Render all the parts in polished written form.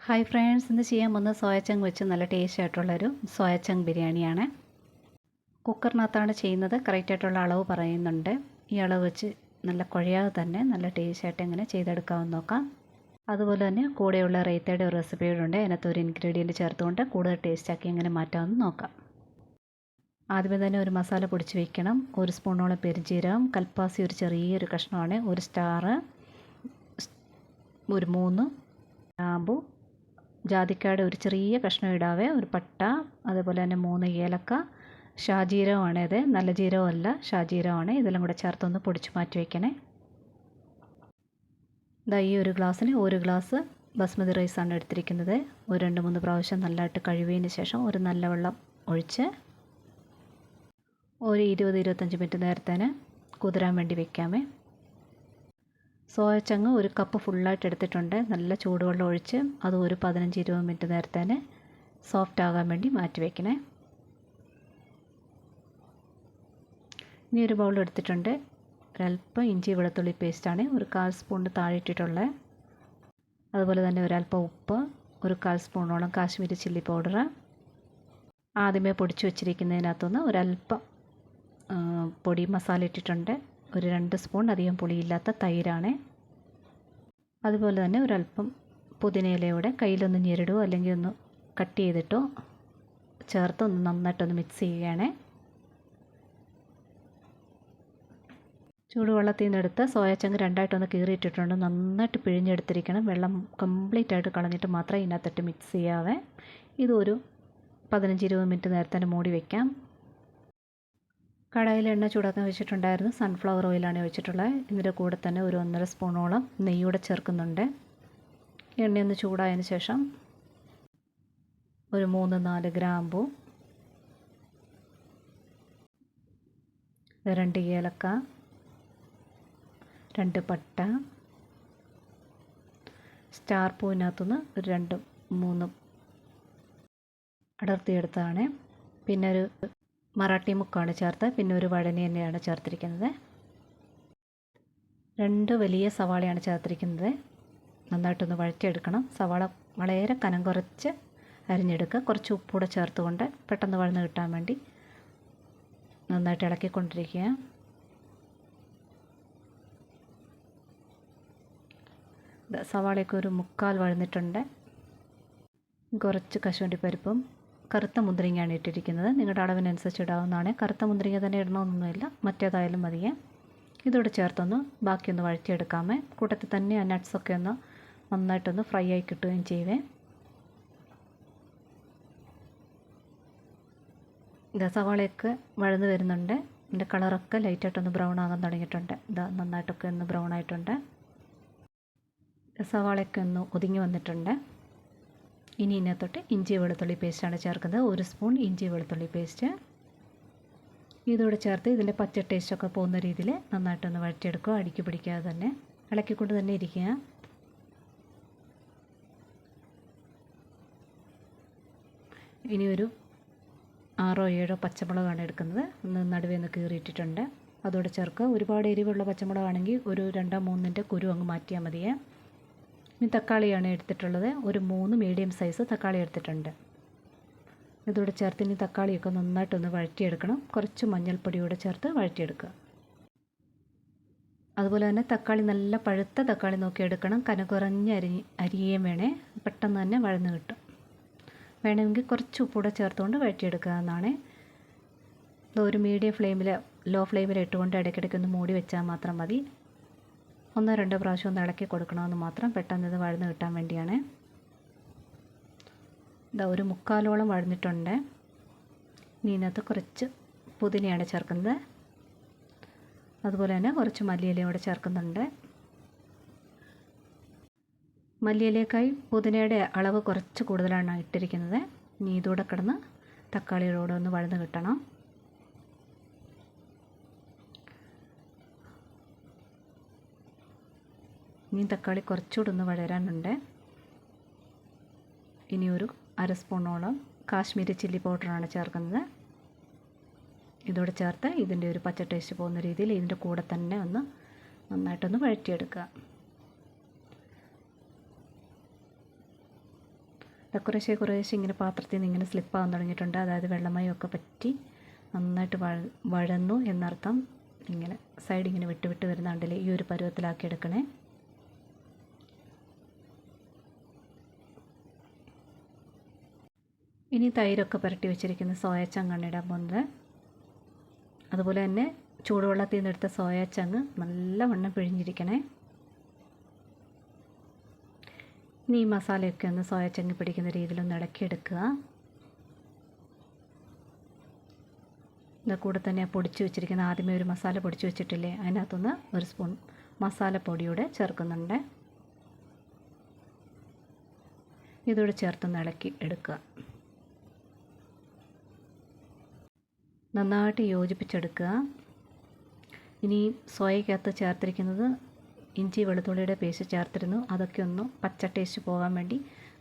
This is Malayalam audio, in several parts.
ഹായ് ഫ്രണ്ട്സ്, ഇന്ന് ചെയ്യാൻ പോകുന്നത് സോയച്ചങ്ക് വെച്ച് നല്ല ടേസ്റ്റ് ആയിട്ടുള്ളൊരു സോയച്ചങ്ക് ബിരിയാണിയാണ്. കുക്കറിനകത്താണ് ചെയ്യുന്നത്. കറക്റ്റായിട്ടുള്ള അളവ് പറയുന്നുണ്ട്. ഈ അളവ് വെച്ച് നല്ല കുഴയാതെ തന്നെ നല്ല ടേസ്റ്റ് ആയിട്ട് എങ്ങനെ ചെയ്തെടുക്കാമെന്ന് നോക്കാം. അതുപോലെ തന്നെ കൂടെയുള്ള റൈത്തയുടെ ഒരു റെസിപ്പിയുണ്ട്. അതിനകത്ത് ഒരു ഇൻഗ്രീഡിയൻറ്റ് ചേർത്തുകൊണ്ട് കൂടുതൽ ടേസ്റ്റാക്കി എങ്ങനെ മാറ്റാമെന്ന് നോക്കാം. ആദ്യമേ തന്നെ ഒരു മസാല പൊടിച്ച് വയ്ക്കണം. 1 സ്പൂണോളം പെരുംജീരകം, കൽപ്പാസി ഒരു ചെറിയൊരു കഷ്ണമാണ്, 1 സ്റ്റാർ, ഒരു 3 ഗ്രാമ്പു, ജാതിക്കയുടെ ഒരു ചെറിയ കഷ്ണം ഇടാവേ, ഒരു പട്ട, അതുപോലെ തന്നെ 3 ഏലക്ക, ഷാജീരകമാണ്. ഇത് നല്ല ജീരകമല്ല, ഷാജീരകമാണ്. ഇതെല്ലാം കൂടെ ചേർത്തൊന്ന് പൊടിച്ച് മാറ്റി വയ്ക്കണേ. ഇതാ ഈ ഒരു ഗ്ലാസ്സിന് 1 ഗ്ലാസ് ബസ്മതി റൈസാണ് എടുത്തിരിക്കുന്നത്. ഒരു 2-3 പ്രാവശ്യം നല്ലതായിട്ട് കഴുകിയതിന് ശേഷം ഒരു നല്ല വെള്ളം ഒഴിച്ച് ഒരു 20-25 മിനിറ്റ് നേരത്തേന് കുതിരാൻ വേണ്ടി വെക്കാമേ. സോയച്ചങ്ങ് 1 കപ്പ് ഫുള്ളായിട്ട് എടുത്തിട്ടുണ്ട്. നല്ല ചൂടുവെള്ളം ഒഴിച്ച് അത് ഒരു 15-20 മിനിറ്റ് നേരത്തേന് സോഫ്റ്റ് ആകാൻ വേണ്ടി മാറ്റി വയ്ക്കണേ. ഇനി ഒരു ബൗൾ എടുത്തിട്ടുണ്ട്. ഒരല്പം ഇഞ്ചി വെളുത്തുള്ളി പേസ്റ്റാണ്, ഒരു 1/4 സ്പൂൺ താഴെ ഇട്ടിട്ടുള്ളത്. അതുപോലെ തന്നെ ഒരല്പം ഉപ്പ്, ഒരു 1/4 സ്പൂണോളം കാശ്മീരി ചില്ലി പൗഡർ, ആദ്യമേ പൊടിച്ച് വെച്ചിരിക്കുന്നതിനകത്തുനിന്ന് ഒരല്പം പൊടി മസാല ഇട്ടിട്ടുണ്ട്. ഒരു 2 സ്പൂൺ അധികം പുളിയില്ലാത്ത തൈരാണ്. അതുപോലെ തന്നെ ഒരല്പം പുതിനയിലയുടെ കയ്യിലൊന്ന് ഞെരടുകയോ അല്ലെങ്കിൽ ഒന്ന് കട്ട് ചെയ്തിട്ടോ ചേർത്ത് ഒന്ന് നന്നായിട്ടൊന്ന് മിക്സ് ചെയ്യുകയാണ്. ചൂടുവെള്ളത്തിൽ നിന്നെടുത്ത് സോയച്ചങ്ക് 2ആയിട്ടൊന്ന് കീറിയിട്ടിട്ടുണ്ട്. നന്നായിട്ട് പിഴിഞ്ഞെടുത്തിരിക്കണം. വെള്ളം കംപ്ലീറ്റ് ആയിട്ട് കളഞ്ഞിട്ട് മാത്രമേ ഇതിനകത്തിട്ട് മിക്സ് ചെയ്യാവേ. ഇതൊരു 15-20 മിനിറ്റ് നേരത്തെ മൂടി വയ്ക്കാം. കടായിൽ എണ്ണ ചൂടാക്കാൻ വെച്ചിട്ടുണ്ടായിരുന്നു. സൺഫ്ലവർ ഓയിലാണ് ഒഴിച്ചിട്ടുള്ളത്. ഇതിൻ്റെ കൂടെ തന്നെ ഒരു 1.5 സ്പൂണോളം നെയ്യൂടെ ചേർക്കുന്നുണ്ട്. എണ്ണയൊന്ന് ചൂടായതിന് ശേഷം ഒരു 3-4 ഗ്രാമ്പു, 2 ഏലക്ക, 2 പട്ട, സ്റ്റാർ പൂവിനകത്തുനിന്ന് ഒരു 2-3 അടർത്തിയെടുത്തതാണ്. പിന്നെ ഒരു മറാഠി മുക്കാണ് ചേർത്ത്, പിന്നെ ഒരു വഴനി തന്നെയാണ് ചേർത്തിരിക്കുന്നത്. 2 വലിയ സവാളയാണ് ചേർത്തിരിക്കുന്നത്. നന്നായിട്ടൊന്ന് വഴറ്റിയെടുക്കണം. സവാള വളരെ കനം കുറച്ച് അരിഞ്ഞെടുക്കുക. കുറച്ച് ഉപ്പൂടെ ചേർത്തുകൊണ്ട് പെട്ടെന്ന് വഴന്ന് കിട്ടാൻ വേണ്ടി നന്നായിട്ട് ഇളക്കിക്കൊണ്ടിരിക്കുക. സവാളയൊക്കെ ഒരു 1/4 വഴന്നിട്ടുണ്ട്. കുറച്ച് കശുവണ്ടിപ്പരിപ്പും കറുത്ത മുന്തിരിങ്ങയാണ് ഇട്ടിരിക്കുന്നത്. നിങ്ങളുടെ അളവിനനുസരിച്ച് ഇടാവുന്നതാണ്. കറുത്ത മുന്തിരിങ്ങ തന്നെ ഇടണമെന്നൊന്നുമില്ല, മറ്റേതായാലും മതിയേ. ഇതോടെ ചേർത്തൊന്ന് ബാക്കിയൊന്ന് വഴറ്റിയെടുക്കാമേ. കൂട്ടത്തിൽ തന്നെ ആ നട്ട്സൊക്കെ ഒന്ന് നന്നായിട്ടൊന്ന് ഫ്രൈ ആയി കിട്ടുകയും ചെയ്യുവേ. ഇതാ സവാളയൊക്കെ വഴന്ന് വരുന്നുണ്ട്. ഇതിൻ്റെ കളറൊക്കെ ലൈറ്റായിട്ടൊന്ന് ബ്രൗൺ ആകാൻ തുടങ്ങിയിട്ടുണ്ട്. ഇതാ നന്നായിട്ടൊക്കെ ഒന്ന് ബ്രൗൺ ആയിട്ടുണ്ട്. സവാളയൊക്കെ ഒന്ന് ഒതുങ്ങി വന്നിട്ടുണ്ട്. ഇനി ഇതിനകത്തോട്ട് ഇഞ്ചി വെളുത്തുള്ളി പേസ്റ്റാണ് ചേർക്കുന്നത്. 1 സ്പൂൺ ഇഞ്ചി വെളുത്തുള്ളി പേസ്റ്റ് ഇതോടെ ചേർത്ത് ഇതിൻ്റെ പച്ച ടേസ്റ്റൊക്കെ പോകുന്ന രീതിയിൽ നന്നായിട്ടൊന്ന് വഴറ്റിയെടുക്കുക. അടിക്ക് പിടിക്കാതെ തന്നെ ഇളക്കിക്കൊണ്ട് തന്നെ ഇരിക്കുക. ഇനി ഒരു 6-7 പച്ചമുളകാണ് എടുക്കുന്നത്. ഒന്ന് നടുവേ ഒന്ന് കീറിയിട്ടിട്ടുണ്ട്. അതോടെ ചേർക്കുക. ഒരുപാട് എരിവുള്ള പച്ചമുളകാണെങ്കിൽ ഒരു 2-3 കുരു അങ്ങ് മാറ്റിയാൽ മതിയേ. ഇനി തക്കാളിയാണ് എടുത്തിട്ടുള്ളത്. ഒരു 3 മീഡിയം സൈസ് തക്കാളി എടുത്തിട്ടുണ്ട്. ഇതോടെ ചേർത്ത് ഇനി തക്കാളിയൊക്കെ നന്നായിട്ടൊന്ന് വഴറ്റിയെടുക്കണം. കുറച്ച് മഞ്ഞൾപ്പൊടിയോടെ ചേർത്ത് വഴറ്റിയെടുക്കുക. അതുപോലെ തന്നെ തക്കാളി നല്ല പഴുത്ത തക്കാളി നോക്കി എടുക്കണം. കനം കുറഞ്ഞ് അരിയുകയും വേണേ. പെട്ടെന്ന് തന്നെ വഴന്ന് കിട്ടും. വേണമെങ്കിൽ കുറച്ച് ഉപ്പൂടെ ചേർത്തുകൊണ്ട് വഴറ്റിയെടുക്കാവുന്നതാണ്. ഒരു മീഡിയം ഫ്ലെയിമിൽ ലോ ഫ്ലെയിമിൽ ഇട്ടുകൊണ്ട് ഇടയ്ക്കിടയ്ക്ക് ഒന്ന് മൂടി വെച്ചാൽ മാത്രം മതി. 1-2 പ്രാവശ്യം ഒന്ന് ഇളക്കി കൊടുക്കണമെന്ന് മാത്രം. പെട്ടെന്ന് ഇത് വഴന്ന് കിട്ടാൻ വേണ്ടിയാണ്. ഇതാ ഒരു 3/4 വഴന്നിട്ടുണ്ട്. ഇനി ഇതിനകത്ത് കുറച്ച് പുതിനയാണ് ചേർക്കുന്നത്. അതുപോലെ തന്നെ കുറച്ച് മല്ലിയിലയോടെ ചേർക്കുന്നുണ്ട്. മല്ലിയിലക്കായി പുതിനയുടെ അളവ് കുറച്ച് കൂടുതലാണ് ഇട്ടിരിക്കുന്നത്. ഇനി ഇതൂടെ കിടന്ന് തക്കാളിയോടെ ഒന്ന് വഴന്ന് കിട്ടണം. ഇനി തക്കാളി കുറച്ചുകൂടെ ഒന്ന് വഴരാനുണ്ട്. ഇനി ഒരു 1/2 സ്പൂണോളം കാശ്മീരി ചില്ലി പൗഡറാണ് ചേർക്കുന്നത്. ഇതോടെ ചേർത്ത് ഇതിൻ്റെ ഒരു പച്ച ടേസ്റ്റ് പോകുന്ന രീതിയിൽ ഇതിൻ്റെ കൂടെ തന്നെ ഒന്ന് നന്നായിട്ടൊന്ന് വഴറ്റിയെടുക്കുക. കുറേശ്ശെ കുറേശ്ശെ ഇങ്ങനെ പാത്രത്തിൽ നിന്ന് ഇങ്ങനെ സ്ലിപ്പാകാൻ തുടങ്ങിയിട്ടുണ്ട്. അതായത് വെള്ളമയമൊക്കെ പറ്റി നന്നായിട്ട് വഴന്നു എന്നർത്ഥം. ഇങ്ങനെ സൈഡ് ഇങ്ങനെ വിട്ട് വിട്ട് വരുന്ന കണ്ടില്ലേ, ഈ ഒരു പരുവത്തിലാക്കി എടുക്കണേ. ഇനി തൈരൊക്കെ പുരട്ടി വെച്ചിരിക്കുന്ന സോയ ചങ്ങാണ് ഇടാൻ പോകുന്നത്. അതുപോലെ തന്നെ ചൂടുവെള്ളത്തിൽ നിന്ന് എടുത്ത സോയ ചങ്ങ് നല്ലവണ്ണം പിഴിഞ്ഞിരിക്കണേ. ഇനി ഈ മസാലയൊക്കെ ഒന്ന് സോയ ചങ്ങ് പിടിക്കുന്ന രീതിയിലൊന്ന് ഇളക്കിയെടുക്കുക. ഇത് കൂടെ തന്നെ പൊടിച്ച് വെച്ചിരിക്കുന്ന ആദ്യമേ ഒരു മസാല പൊടിച്ച് വെച്ചിട്ടില്ലേ, അതിനകത്തുനിന്ന് ഒരു സ്പൂൺ മസാലപ്പൊടിയൂടെ ചേർക്കുന്നുണ്ട്. ഇതോടെ ചേർത്തൊന്ന് ഇളക്കി എടുക്കുക. നന്നായിട്ട് യോജിപ്പിച്ചെടുക്കുക. ഇനി സോയക്കകത്ത് ചേർത്തിരിക്കുന്നത് ഇഞ്ചി വെളുത്തുള്ളിയുടെ പേസ്റ്റ് ചേർത്തിരുന്നു. അതൊക്കെ ഒന്ന് പച്ച ടേസ്റ്റ് പോകാൻ വേണ്ടി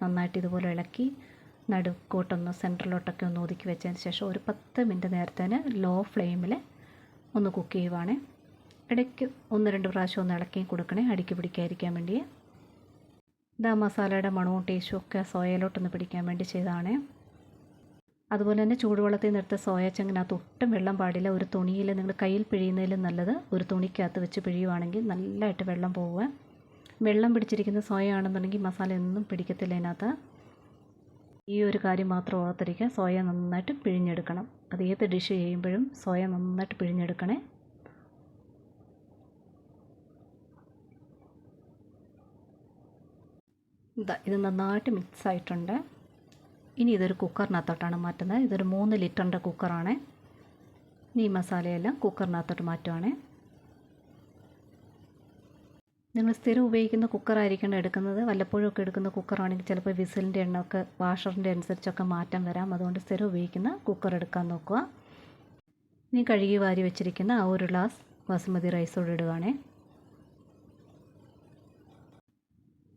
നന്നായിട്ട് ഇതുപോലെ ഇളക്കി നടുക്കോട്ടൊന്ന് സെൻറ്ററിലോട്ടൊക്കെ ഒന്ന് ഒതുക്കി വെച്ചതിന് ശേഷം ഒരു 10 മിനിറ്റ് നേരത്തേന് ലോ ഫ്ലെയിമിൽ ഒന്ന് കുക്ക് ചെയ്യുവാണ്. ഇടയ്ക്ക് 1-2 പ്രാവശ്യം ഒന്ന് ഇളക്കി കൊടുക്കണേ, അടിക്ക് പിടിക്കാതിരിക്കാൻ വേണ്ടി. ഇതാ മസാലയുടെ മണവും ടേസ്റ്റും ഒക്കെ സോയയിലോട്ടൊന്ന് പിടിക്കാൻ വേണ്ടി ചെയ്തതാണ്. അതുപോലെ തന്നെ ചൂടുവെള്ളത്തിൽ നിന്ന് എടുത്ത സോയ ചങ്ങിനകത്ത് ഒട്ടും വെള്ളം പാടില്ല. ഒരു തുണിയിൽ നിങ്ങൾ കയ്യിൽ പിഴിയുന്നതിലും നല്ലത് ഒരു തുണിക്കകത്ത് വെച്ച് പിഴിയുവാണെങ്കിൽ നല്ലതായിട്ട് വെള്ളം പോവുക. വെള്ളം പിടിച്ചിരിക്കുന്ന സോയ ആണെന്നുണ്ടെങ്കിൽ മസാല ഒന്നും പിടിക്കത്തില്ല അതിനകത്ത്. ഈ ഒരു കാര്യം മാത്രം ഓർത്തിരിക്കുക, സോയ നന്നായിട്ട് പിഴിഞ്ഞെടുക്കണം. അത് ഏത് ഡിഷ് ചെയ്യുമ്പോഴും സോയ നന്നായിട്ട് പിഴിഞ്ഞെടുക്കണേ. ഇത് നന്നായിട്ട് മിക്സ് ആയിട്ടുണ്ട്. ഇനി ഇതൊരു കുക്കറിനകത്തോട്ടാണ് മാറ്റുന്നത്. ഇതൊരു 3 ലിറ്ററിൻ്റെ കുക്കറാണ്. ഇനി ഈ മസാലയെല്ലാം കുക്കറിനകത്തോട്ട് മാറ്റുവാണ്. നിങ്ങൾ സ്ഥിരം ഉപയോഗിക്കുന്ന കുക്കറായിരിക്കണം എടുക്കുന്നത്. വല്ലപ്പോഴും ഒക്കെ എടുക്കുന്ന കുക്കറാണെങ്കിൽ ചിലപ്പോൾ വിസിലിൻ്റെ എണ്ണമൊക്കെ വാഷറിൻ്റെ അനുസരിച്ചൊക്കെ മാറ്റം വരാം. അതുകൊണ്ട് സ്ഥിരം ഉപയോഗിക്കുന്ന കുക്കർ എടുക്കാൻ നോക്കുക. ഇനി കഴുകി വാരി വെച്ചിരിക്കുന്ന ആ ഒരു ഗ്ലാസ് ബസുമതി റൈസോട് ഇടുകയാണേ.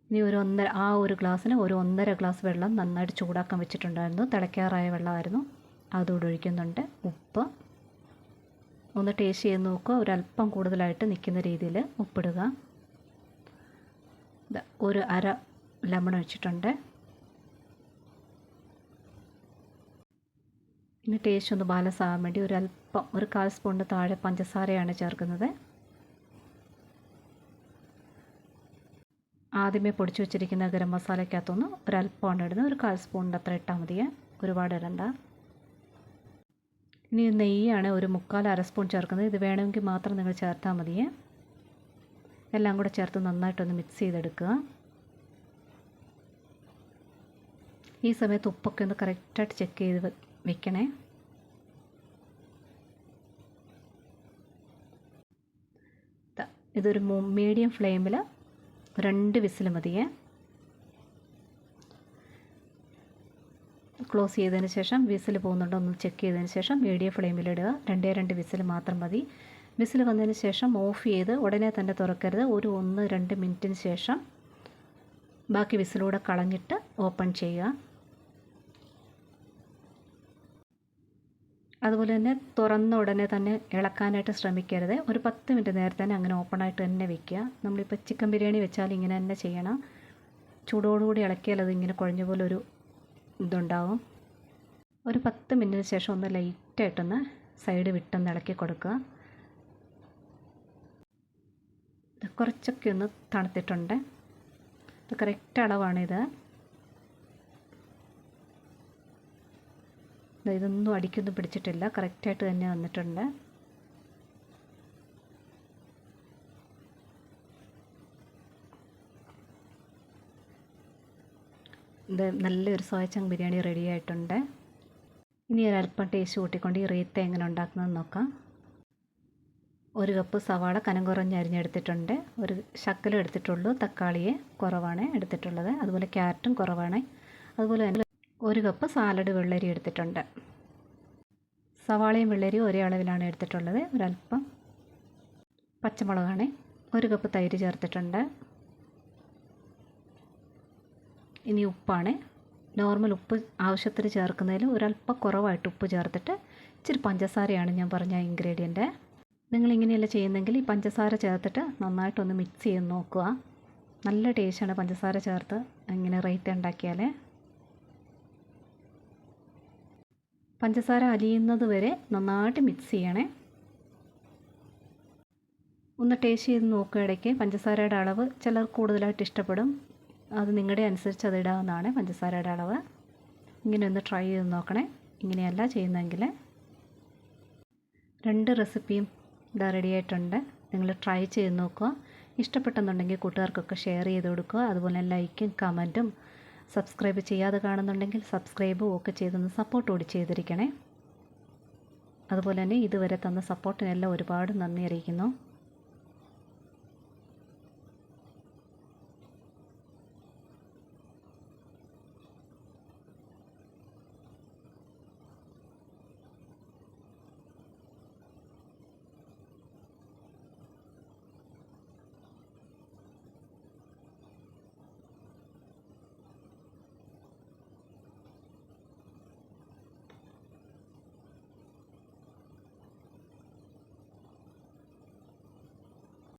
ഇനി ആ ഒരു ഗ്ലാസ്സിന് ഒരു 1.5 ഗ്ലാസ് വെള്ളം നന്നായിട്ട് ചൂടാക്കാൻ വെച്ചിട്ടുണ്ടായിരുന്നു. തിളയ്ക്കാറായ വെള്ളമായിരുന്നു. അതുകൂടെ ഒഴിക്കുന്നുണ്ട്. ഉപ്പ് ഒന്ന് ടേസ്റ്റ് ചെയ്ത് നോക്കുക. ഒരല്പം കൂടുതലായിട്ട് നിൽക്കുന്ന രീതിയിൽ ഉപ്പിടുക. ഒരു അര ലെമൺ ഒഴിച്ചിട്ടുണ്ട്. ഇനി ടേസ്റ്റ് ഒന്ന് ബാലൻസ് ആകാൻ വേണ്ടി ഒരല്പം ഒരു 1/4 സ്പൂണിന് താഴെ പഞ്ചസാരയാണ് ചേർക്കുന്നത്. ആദ്യമേ പൊടിച്ചു വെച്ചിരിക്കുന്ന ഗരം മസാലയ്ക്കകത്തൊന്ന് ഒരല്പമാണ് ഇടുന്നത്. ഒരു 1/4 സ്പൂണിൻ്റെ അത്ര ഇട്ടാൽ മതിയേ, ഒരുപാട് ഇടണ്ട. ഇനി നെയ്യാണ് ഒരു 1/4 സ്പൂൺ ചേർക്കുന്നത്. ഇത് വേണമെങ്കിൽ മാത്രം നിങ്ങൾ ചേർത്താൽ മതിയേ. എല്ലാം കൂടെ ചേർത്ത് നന്നായിട്ടൊന്ന് മിക്സ് ചെയ്തെടുക്കുക. ഈ സമയത്ത് ഉപ്പൊക്കെ ഒന്ന് കറക്റ്റായിട്ട് ചെക്ക് ചെയ്ത് വെക്കണേ. ഇതൊരു മീഡിയം ഫ്ലെയിമിൽ 2 വിസിൽ മതിയേ. ക്ലോസ് ചെയ്തതിന് ശേഷം വിസിൽ പോകുന്നുണ്ടോ ഒന്ന് ചെക്ക് ചെയ്തതിന് ശേഷം മീഡിയം ഫ്ലെയിമിലിടുക. 2 വിസിൽ മാത്രം മതി. വിസിൽ വന്നതിന് ശേഷം ഓഫ് ചെയ്ത് ഉടനെ തന്നെ തുറക്കരുത്. ഒരു 1-2 മിനിറ്റിന് ശേഷം ബാക്കി വിസിലൂടെ കളഞ്ഞിട്ട് ഓപ്പൺ ചെയ്യുക. അതുപോലെ തന്നെ തുറന്ന ഉടനെ തന്നെ ഇളക്കാനായിട്ട് ശ്രമിക്കരുത്. ഒരു 10 മിനിറ്റ് നേരത്തെ തന്നെ അങ്ങനെ ഓപ്പണായിട്ട് തന്നെ വെക്കുക. നമ്മളിപ്പോൾ ചിക്കൻ ബിരിയാണി വെച്ചാൽ ഇങ്ങനെ തന്നെ ചെയ്യണം. ചൂടോടുകൂടി ഇളക്കിയാൽ അത് ഇങ്ങനെ കുഴഞ്ഞ പോലെ ഒരു ഇതുണ്ടാവും. ഒരു 10 മിനിറ്റിന് ശേഷം ഒന്ന് ലൈറ്റായിട്ടൊന്ന് സൈഡ് വിട്ടൊന്ന് ഇളക്കി കൊടുക്കുക. കുറച്ചൊക്കെ ഒന്ന് തണുത്തിട്ടുണ്ട്. ഇത് കറക്റ്റ് അളവാണിത്. ഇതൊന്നും അടിക്കൊന്നും പിടിച്ചിട്ടില്ല, കറക്റ്റായിട്ട് തന്നെ വന്നിട്ടുണ്ട്. ഇത് നല്ലൊരു സോയ ചങ്ക് ബിരിയാണി റെഡി ആയിട്ടുണ്ട്. ഇനി ഒരല്പം ടേസ്റ്റ് കൂട്ടിക്കൊണ്ട് ഈ റീത്ത എങ്ങനെ ഉണ്ടാക്കുന്നതെന്ന് നോക്കാം. 1 കപ്പ് സവാള കനം കുറഞ്ഞ് അരിഞ്ഞെടുത്തിട്ടുണ്ട്. ഒരു ശക്കലം എടുത്തിട്ടുള്ളൂ. തക്കാളിയെ കുറവാണ് എടുത്തിട്ടുള്ളത്. അതുപോലെ ക്യാരറ്റും കുറവാണ്. അതുപോലെ തന്നെ 1 കപ്പ് സാലഡ് വെള്ളരി എടുത്തിട്ടുണ്ട്. സവാളയും വെള്ളരിയും ഒരേ അളവിലാണ് എടുത്തിട്ടുള്ളത്. ഒരല്പം പച്ചമുളകാണ്. 1 കപ്പ് തൈര് ചേർത്തിട്ടുണ്ട്. ഇനി ഉപ്പാണ്. നോർമൽ ഉപ്പ് ആവശ്യത്തിന് ചേർക്കുന്നതിൽ ഒരല്പം കുറവായിട്ട് ഉപ്പ് ചേർത്തിട്ട് ഇച്ചിരി പഞ്ചസാരയാണ് ഞാൻ പറഞ്ഞ ഇൻഗ്രീഡിയൻറ്റ്. നിങ്ങളിങ്ങനെയല്ല ചെയ്യുന്നെങ്കിൽ ഈ പഞ്ചസാര ചേർത്തിട്ട് നന്നായിട്ടൊന്ന് മിക്സ് ചെയ്ത് നോക്കുക. നല്ല ടേസ്റ്റാണ് പഞ്ചസാര ചേർത്ത് ഇങ്ങനെ റൈത്ത ഉണ്ടാക്കിയാൽ. പഞ്ചസാര അലിയുന്നത് വരെ നന്നായിട്ട് മിക്സ് ചെയ്യണേ. ഒന്ന് ടേസ്റ്റ് ചെയ്ത് നോക്കുക ഇടയ്ക്ക്. പഞ്ചസാരയുടെ അളവ് ചിലർ കൂടുതലായിട്ട് ഇഷ്ടപ്പെടും, അത് നിങ്ങളുടെ അനുസരിച്ച് അത് ഇടാവുന്നതാണ് പഞ്ചസാരയുടെ അളവ്. ഇങ്ങനെ ഒന്ന് ട്രൈ ചെയ്ത് നോക്കണേ. ഇങ്ങനെയല്ല ചെയ്യുന്നതെങ്കിൽ. 2 റെസിപ്പിയും ഇതാ റെഡി ആയിട്ടുണ്ട്. നിങ്ങൾ ട്രൈ ചെയ്ത് നോക്കുക. ഇഷ്ടപ്പെട്ടെന്നുണ്ടെങ്കിൽ കൂട്ടുകാർക്കൊക്കെ ഷെയർ ചെയ്ത് കൊടുക്കുക. അതുപോലെ ലൈക്കും കമൻറ്റും, സബ്സ്ക്രൈബ് ചെയ്യാതെ കാണുന്നുണ്ടെങ്കിൽ സബ്സ്ക്രൈബും ഒക്കെ ചെയ്തൊന്ന് സപ്പോർട്ട് കൂടി ചെയ്തിരിക്കണേ. അതുപോലെ തന്നെ ഇതുവരെ തന്ന സപ്പോർട്ടിനെല്ലാം ഒരുപാട് നന്ദി അറിയിക്കുന്നു.